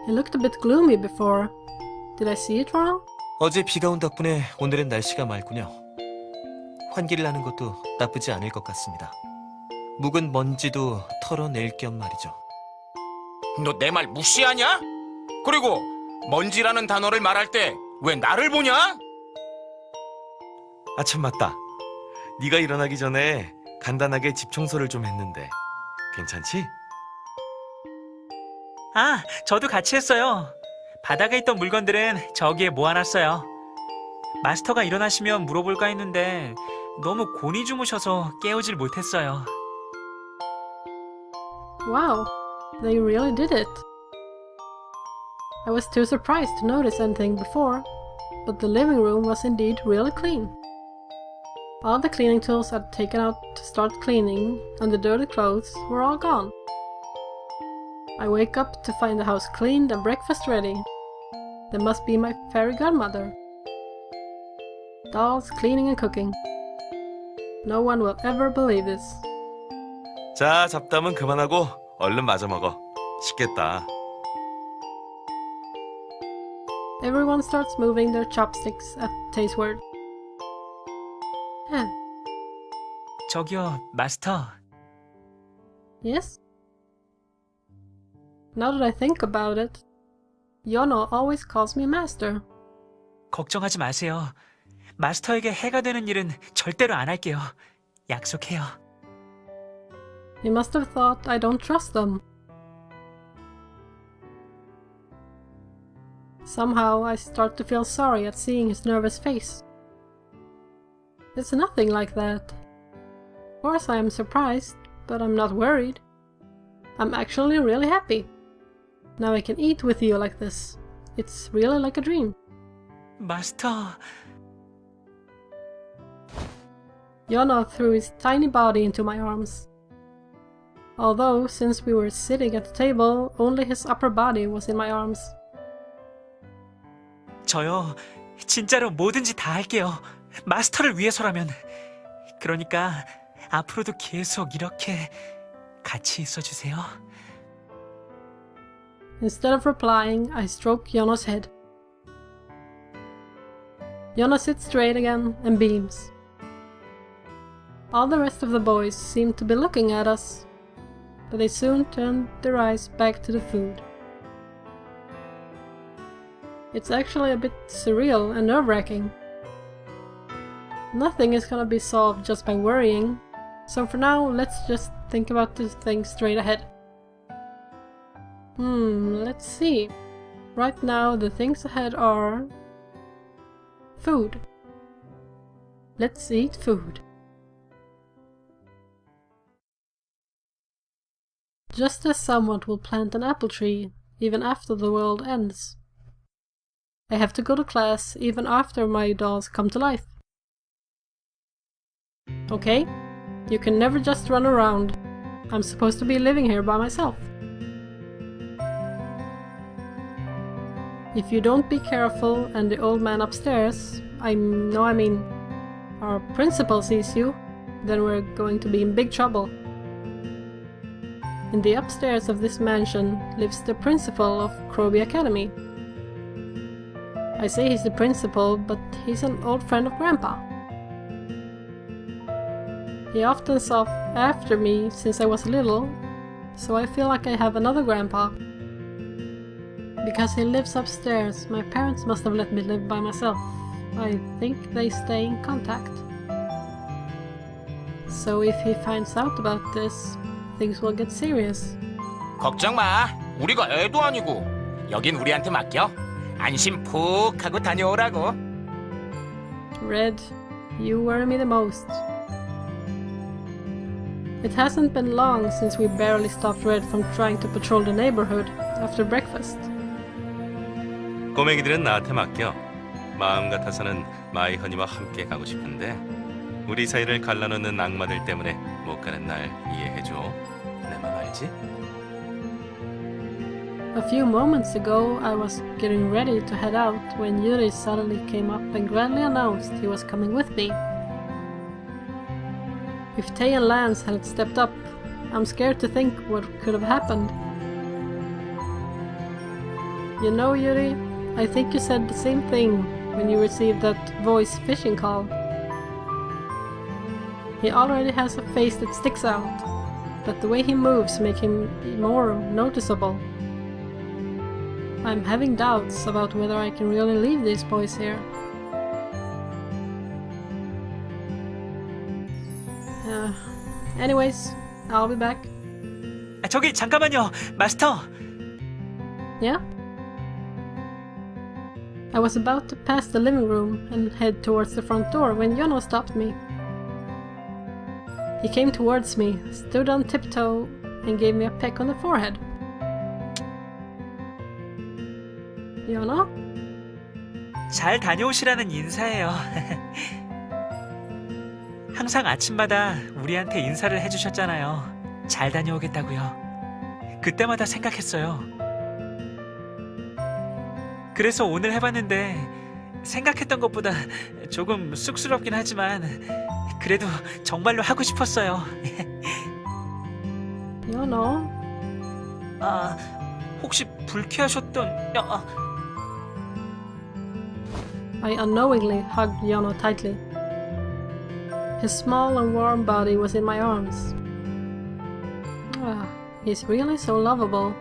He looked a bit gloomy before. Did I see it wrong? 어제 비가 온 덕분에 오늘은 날씨가 맑군요. 환기를 하는 것도 나쁘지 않을 것 같습니다. 묵은 먼지도 털어낼 겸 말이죠. 너 내 말 무시하냐? 그리고 먼지라는 단어를 말할 때 왜 나를 보냐? 아, 참 맞다. 네가 일어나기 전에 간단하게 집 청소를 좀 했는데 괜찮지? 아, 저도 같이 했어요. 바닥에 있던 물건들은 저기에 모아놨어요. 마스터가 일어나시면 물어볼까 했는데 너무 곤히 주무셔서 깨우질 못했어요. Wow, they really did it. I was too surprised to notice anything before, but the living room was indeed really clean. All the cleaning tools I'd taken out to start cleaning and the dirty clothes were all gone. I wake up to find the house cleaned and breakfast ready. That must be my fairy godmother. Dolls cleaning and cooking. No one will ever believe this. 자, 잡담은 그만하고 얼른 마저 먹어. 식겠다. Everyone starts moving their chopsticks at Tay's word. 저기요, 마스터. Yes? Now that I think about it, Yono always calls me master. 걱정하지 마세요. 마스터에게 해가 되는 일은 절대로 안 할게요. 약속해요. He must have thought I don't trust them. Somehow I start to feel sorry at seeing his nervous face. It's nothing like that. Of course I am surprised, but I'm not worried. I'm actually really happy. Now I can eat with you like this. It's really like a dream. 마스터. Yono threw his tiny body into my arms. Although, since we were sitting at the table, only his upper body was in my arms. 저요, 진짜로 뭐든지 다 할게요. 마스터를 위해서라면. 그러니까 앞으로도 계속 이렇게 같이 있어주세요. Instead of replying, I stroke Yono's head. Yono sits straight again and beams. All the rest of the boys seem to be looking at us, but they soon turn their eyes back to the food. It's actually a bit surreal and nerve-wracking. Nothing is gonna be solved just by worrying, so for now let's just think about the things straight ahead. Let's see. Right now the things ahead are... food. Let's eat food. Just as someone will plant an apple tree even after the world ends. I have to go to class even after my dolls come to life. Okay? You can never just run around. I'm supposed to be living here by myself. If you don't be careful and the old man upstairs, our principal sees you, then we're going to be in big trouble. In the upstairs of this mansion lives the principal of Kroby Academy. I say he's the principal, but he's an old friend of Grandpa. He often saw after me since I was little, so I feel like I have another Grandpa. Because he lives upstairs, my parents must have let me live by myself. I think they stay in contact. So if he finds out about this, things will get serious. 걱정 마. 우리가 애도 아니고. 여긴 우리한테 맡겨. 안심 푹 하고 다녀오라고. Red, you worry me the most. It hasn't been long since we barely stopped Red from trying to patrol the neighborhood after breakfast. 꼬맹이들은 나한테 맡겨. 마음 같아서는 마이 허니와 함께 가고 싶은데 우리 사이를 갈라놓는 악마들 때문에 못 가는 날 이해해줘. 내 맘 알지? A few moments ago, I was getting ready to head out when Yuri suddenly came up and grandly announced he was coming with me. If Tay and Lance had stepped up, I'm scared to think what could have happened. You know, Yuri, I think you said the same thing when you received that voice phishing call. He already has a face that sticks out, but the way he moves make him more noticeable. I'm having doubts about whether I can really leave these boys here. Anyways, I'll be back. 저기 잠깐만요, 마스터. Yeah? I was about to pass the living room and head towards the front door when Jono stopped me. He came towards me, stood on tiptoe, and gave me a peck on the forehead. Jono? 잘 다녀오시라는 인사예요. 항상 아침마다 우리한테 인사를 해주셨잖아요. 잘 다녀오겠다고요. 그때마다 생각했어요. 그래서 오늘 해봤는데 생각했던 것보다 조금 쑥스럽긴 하지만 그래도 정말로 하고 싶었어요. Jono? 아, 혹시 불쾌하셨던... I unknowingly hugged Jono tightly. His small and warm body was in my arms. He's really so lovable.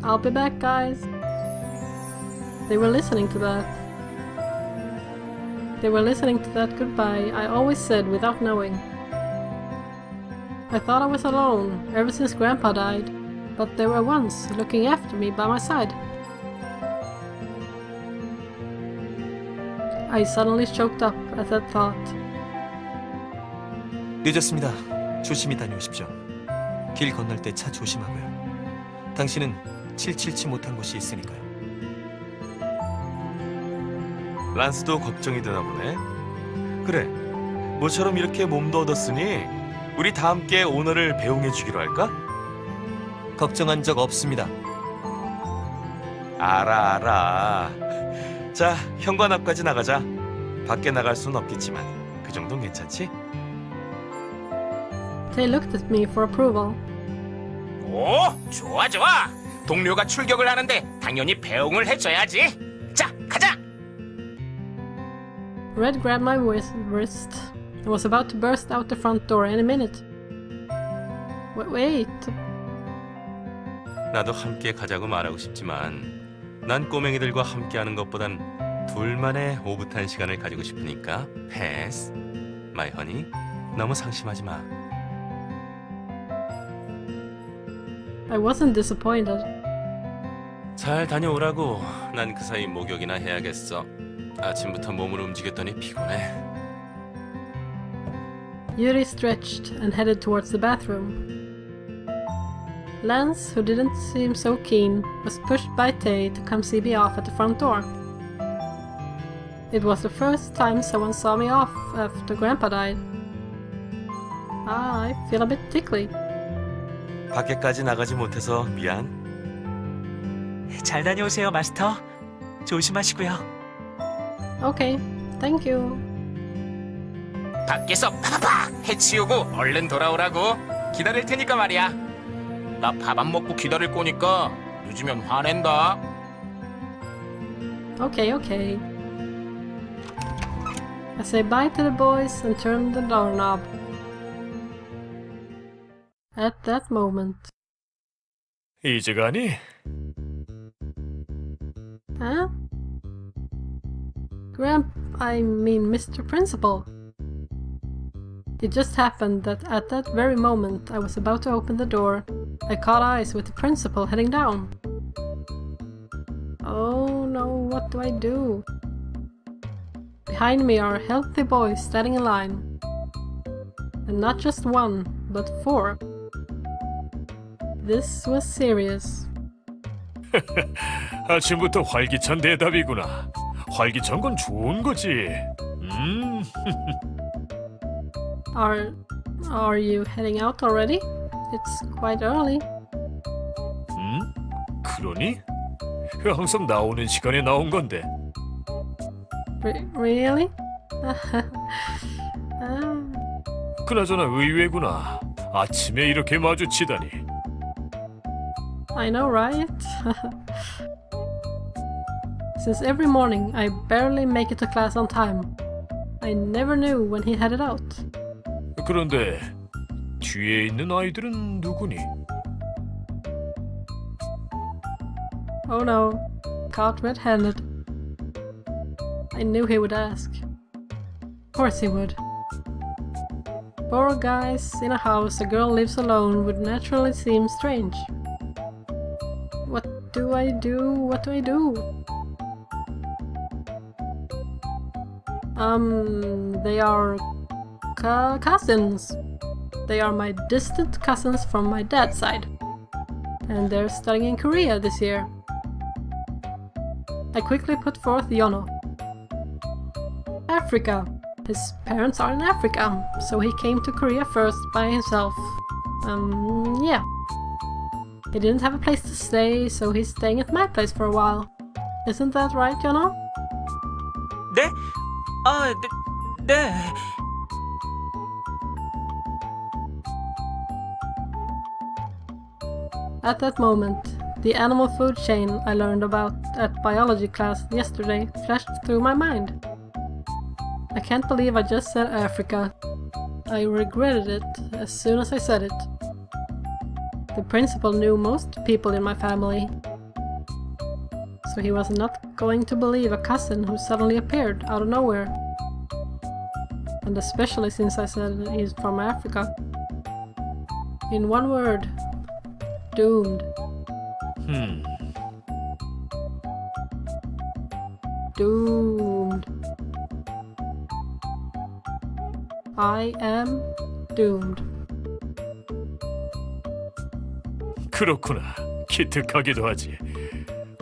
I'll be back, guys. They were listening to that. They were listening to that goodbye I always said without knowing. I thought I was alone ever since Grandpa died, but they were once looking after me by my side. I suddenly choked up at that thought. 늦었습니다. 조심히 다녀오십시오. 길 건널 때 차 조심하고요. 당신은 777 못한 곳이 있으니까요. 란스도 걱정이 되나 보네. 그래, 모처럼 이렇게 몸도 얻었으니 우리 다 함께 오너를 배웅해 주기로 할까? 걱정한 적 없습니다. 알아. 자, 현관 앞까지 나가자. 밖에 나갈 순 없겠지만 그 정도는 괜찮지? They looked at me for approval. 오, 좋아. 동료가 출격을 하는데 당연히 배웅을 해줘야지. 자, 가자. Red grabbed my wrist and was about to burst out the front door any minute. Wait. 나도 함께 가자고 말하고 싶지만 난 꼬맹이들과 함께하는 것보단 둘만의 오붓한 시간을 가지고 싶으니까 패스. 마이 허니, 너무 상심하지 마. I wasn't disappointed. 잘 다녀오라고. 난 그 사이 목욕이나 해야겠어. 아침부터 몸을 움직였더니 피곤해. Yuri stretched and headed towards the bathroom. Lance, who didn't seem so keen, was pushed by Tay to come see me off at the front door. It was the first time someone saw me off after Grandpa died. I feel a bit tickly. 밖에까지 나가지 못해서 미안. 잘 다녀오세요, 마스터. 조심하시고요. Okay, thank you. 밖에서 팍팍 해치우고 얼른 돌아오라고. 기다릴 테니까 말이야. 나 밥 안 먹고 기다릴 거니까 늦으면 화낸다. Okay. I say bye to the boys and turn the doorknob. At that moment. 이제 가니? Huh? I mean Mr. Principal. It just happened that at that very moment I was about to open the door, I caught eyes with the principal heading down. Oh no, what do I do? Behind me are healthy boys standing in line. And not just one, but 4. This was serious. 아침부터 활기찬 대답이구나. 활기찬 건 좋은 거지. Are you heading out already? It's quite early. 그러니? 항상 나오는 시간에 나온 건데. Really? 그나저나 의외구나. 아침에 이렇게 마주치다니. I know, right? Since every morning I barely make it to class on time. I never knew when he headed out. 그런데 뒤에 있는 아이들은 누구니? Oh no, caught red-handed. I knew he would ask. Of course he would. Four guys in a house a girl lives alone would naturally seem strange. What do I do? What do I do? They are cousins. They are my distant cousins from my dad's side. And they're studying in Korea this year. I quickly put forth Yono. Africa. His parents are in Africa, so he came to Korea first by himself. Yeah. He didn't have a place to stay, so he's staying at my place for a while. Isn't that right, Yono? 네? 네. At that moment, the animal food chain I learned about at biology class yesterday flashed through my mind. I can't believe I just said Africa. I regretted it as soon as I said it. The principal knew most people in my family, so he was not going to believe a cousin who suddenly appeared out of nowhere. And especially since I said he's from Africa. In one word, doomed. Doomed. I am doomed. 그렇구나. 기특하기도 하지.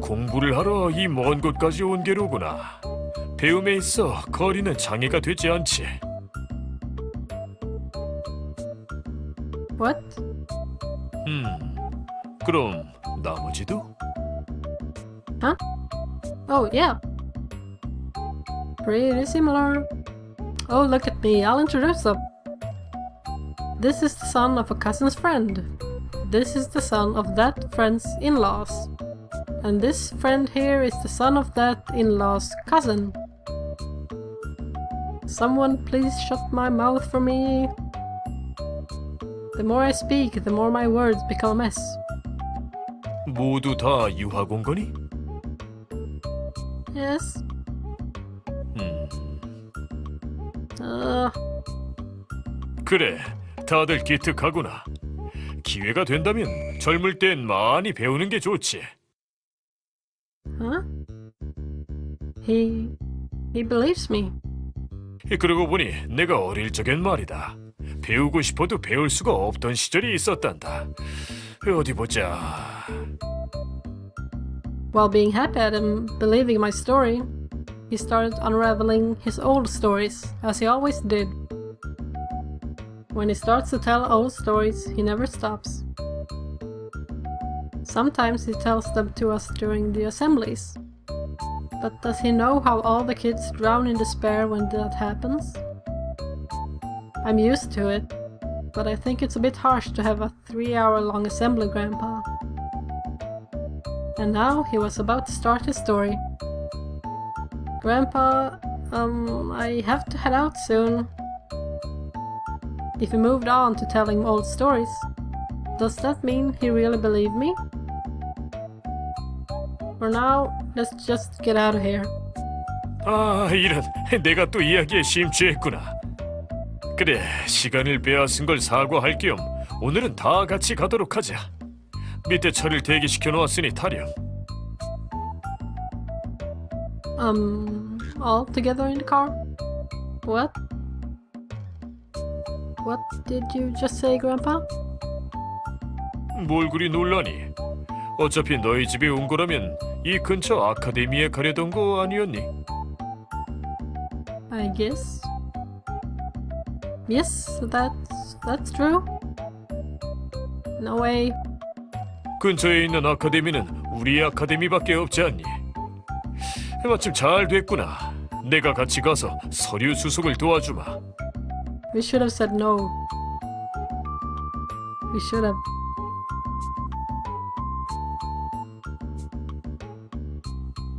공부를 하러 이 먼 곳까지 온 게로구나. 배움에 있어 거리는 장애가 되지 않지. What? 그럼 나머지도? Huh? Oh, yeah. Pretty similar. Oh, look at me, I'll introduce them. This is the son of a cousin's friend. This is the son of that friend's in-laws. And this friend here is the son of that in-law's cousin. Someone please shut my mouth for me. The more I speak, the more my words become a mess. 모두 다 유학 온 거니? Yes. 그래, 다들 기특하구나. 기회가 된다면 젊을 땐 많이 배우는 게 좋지. Huh? He believes me. 그러고 보니 내가 어릴 적엔 말이다. 배우고 싶어도 배울 수가 없던 시절이 있었단다. 어디 보자. While being happy at him believing my story, he started unraveling his old stories, as he always did. When he starts to tell old stories, he never stops. Sometimes he tells them to us during the assemblies. But does he know how all the kids drown in despair when that happens? I'm used to it, but I think it's a bit harsh to have a 3-hour-long assembly, Grandpa. And now he was about to start his story. Grandpa, I have to head out soon. If he moved on to telling old stories, does that mean he really believed me? For now, let's just get out of here. 아, 이런. 내가 또 이야기에 심취했구나. 그래, 시간을 빼앗은 걸 사과할 겸 오늘은 다 같이 가도록 하자. 밑에 차를 대기시켜 놓았으니 타렴. All together in the car? What? What did you just say, Grandpa? 뭘 그리 놀라니? 어차피 너희 집에 온 거라면 이 근처 아카데미에 가려던 거 아니었니? I guess. Yes, that's true. No way. 근처에 있는 아카데미는 우리 아카데미밖에 없지 않니? 마침 잘 됐구나. 내가 같이 가서 서류 수속을 도와주마. We should have said no. We should have.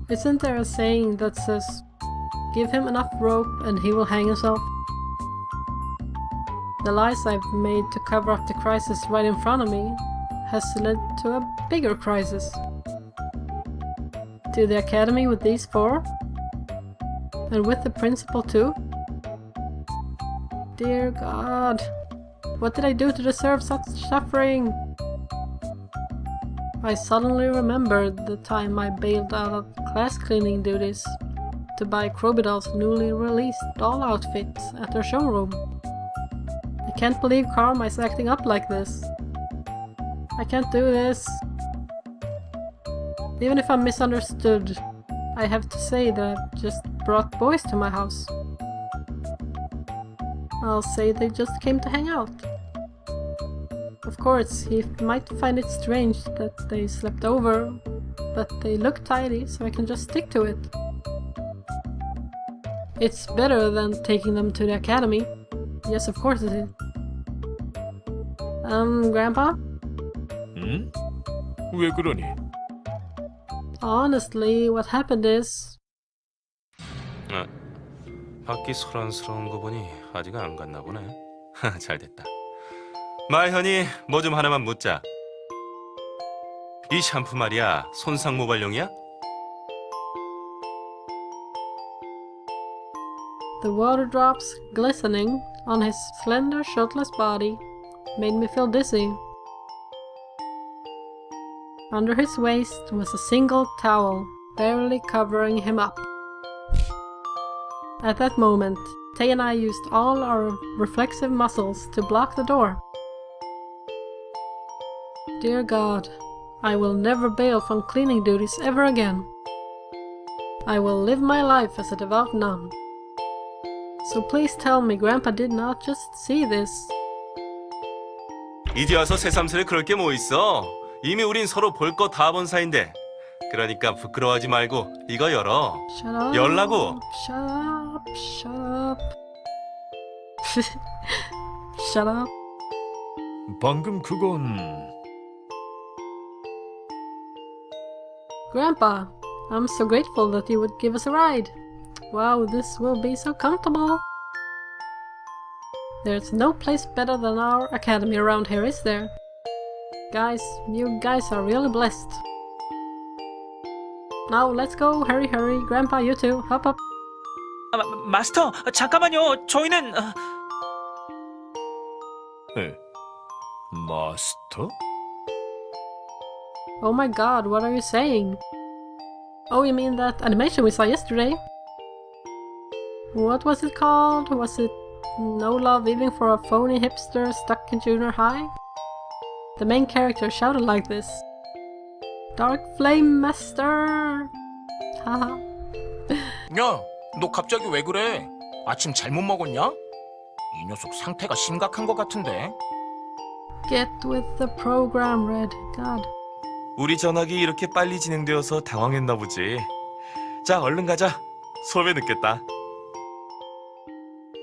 Isn't there a saying that says, give him enough rope and he will hang himself? The lies I've made to cover up the crisis right in front of me has led to a bigger crisis. To the academy with these 4? And with the principal too? Dear God, what did I do to deserve such suffering? I suddenly remembered the time I bailed out of class cleaning duties to buy Crobidal's newly released doll outfit at their showroom. I can't believe Karma is acting up like this. I can't do this. Even if I'm misunderstood, I have to say that I've just brought boys to my house. I'll say they just came to hang out. Of course, he might find it strange that they slept over, but they look tidy, so I can just stick to it. It's better than taking them to the academy. Yes, of course it is. Grandpa? 응? 왜 그러니? Honestly, what happened is... 밖이 소란스러운 거 보니 아직 안 갔나 보네. 잘 됐다. 마현이 뭐 좀 하나만 묻자. 이 샴푸 말이야 손상 모발용이야? The water drops glistening on his slender, shirtless body made me feel dizzy. Under his waist was a single towel, barely covering him up. At that moment, Tay and I used all our reflexive muscles to block the door. Dear God, I will never bail from cleaning duties ever again. I will live my life as a devout nun. So please tell me Grandpa did not just see this. 이제 와서 새삼스레 그럴 게 뭐 있어? 이미 우린 서로 볼 거 다 본 사이인데. 그러니까 부끄러워하지 말고 이거 열어. Shut up. 열라고. Shut up. Shut up. Shut up. 방금 그건... Grandpa, I'm so grateful that you would give us a ride. Wow, this will be so comfortable. There's no place better than our academy around here, is there? Guys, you guys are really blessed. Now let's go, hurry, hurry. Grandpa, you too, hop up. 마스터, 잠깐만요. 저희는... 에? 마스터? Oh my god, what are you saying? Oh, you mean that animation we saw yesterday? What was it called? Was it No Love Even for a Phony Hipster Stuck in Junior High? The main character shouted like this. Dark Flame Master! Haha. 야, 너 갑자기 왜 그래? 아침 잘못 먹었냐? 이 녀석 상태가 심각한 것 같은데. Get with the program, Red. God. 우리 전학이 이렇게 빨리 진행되어서 당황했나 보지. 자, 얼른 가자. 수업에 늦겠다.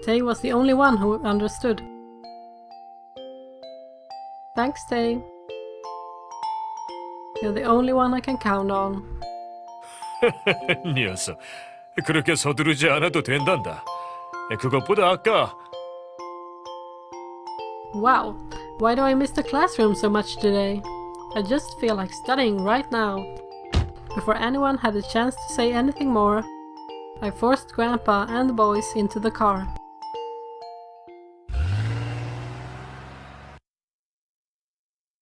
Tay was the only one who understood. Thanks, Tay. You're the only one I can count on. 녀석, 그렇게 서두르지 않아도 된단다. 그것보다 아까... Wow, why do I miss the classroom so much today? I just feel like studying right now. Before anyone had a chance to say anything more, I forced Grandpa and the boys into the car.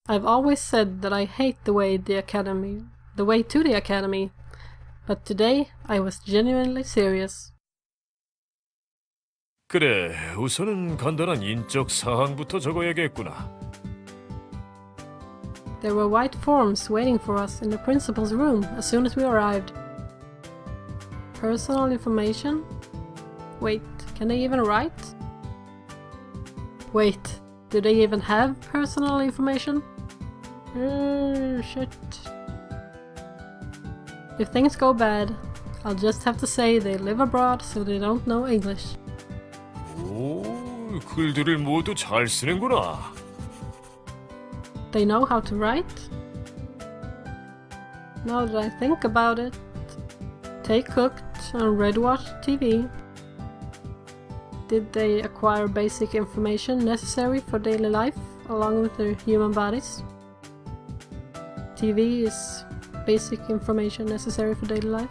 I've always said that I hate the way to the academy, but today I was genuinely serious. 그래, 우선은 간단한 인적 사항부터 적어야겠구나. There were white forms waiting for us in the principal's room as soon as we arrived. Personal information? Wait, can they even write? Wait, do they even have personal information? Shit. If things go bad, I'll just have to say they live abroad so they don't know English. 오, 글들을 모두 잘 쓰는구나. They know how to write? Now that I think about it, They cooked and read-watched TV. Did they acquire basic information necessary for daily life along with their human bodies? TV is basic information necessary for daily life.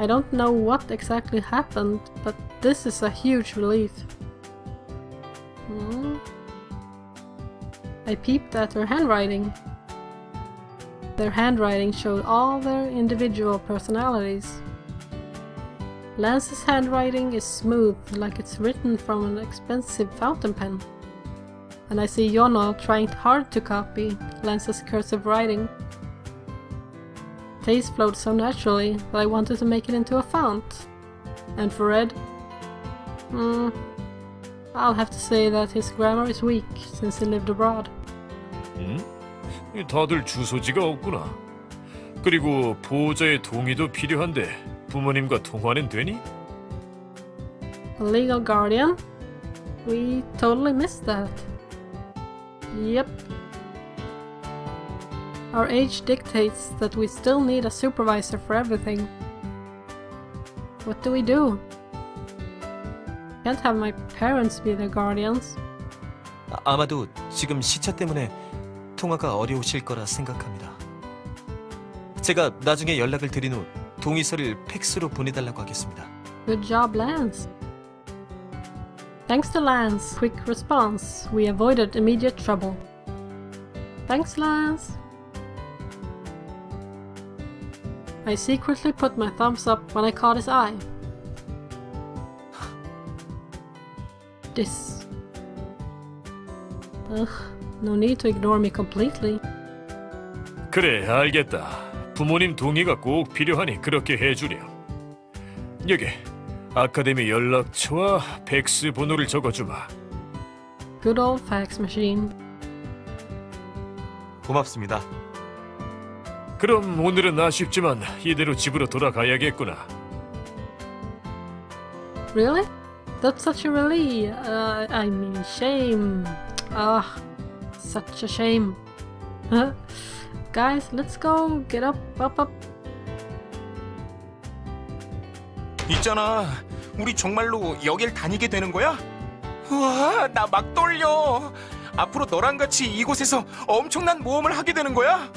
I don't know what exactly happened, but this is a huge relief. I peeped at their handwriting. Their handwriting showed all their individual personalities. Lance's handwriting is smooth, like it's written from an expensive fountain pen. And I see Jono trying hard to copy Lance's cursive writing. Taze flowed so naturally that I wanted to make it into a font. And for Red, I'll have to say that his grammar is weak since he lived abroad. 다들 주소지가 없구나. 그리고 보호자의 동의도 필요한데 부모님과 통화는 되니? A legal guardian? We totally missed that. Yep. Our age dictates that we still need a supervisor for everything. What do we do? Can't have my parents be the guardians. 아마도 지금 시차 때문에 통화가 어려우실 거라 생각합니다. 제가 나중에 연락을 드린 후 동의서를 팩스로 보내달라고 하겠습니다. Good job, Lance. Thanks to Lance's quick response, we avoided immediate trouble. Thanks, Lance. I secretly put my thumbs up when I caught his eye. This. Ugh, no need to ignore me completely. 그래, 알겠다. 부모님 동의가 꼭 필요하니 그렇게 해주렴. 여기 아카데미 연락처와 팩스 번호를 적어주마. Good old fax machine. 고맙습니다. 그럼 오늘은 아쉽지만 이대로 집으로 돌아가야겠구나. Really? That's such a relief. I mean, shame. Such a shame. Guys, let's go. Get up, up. 있잖아, 우리 정말로 여길 다니게 되는 거야? 우와, 나 막 떨려. 앞으로 너랑 같이 이곳에서 엄청난 모험을 하게 되는 거야?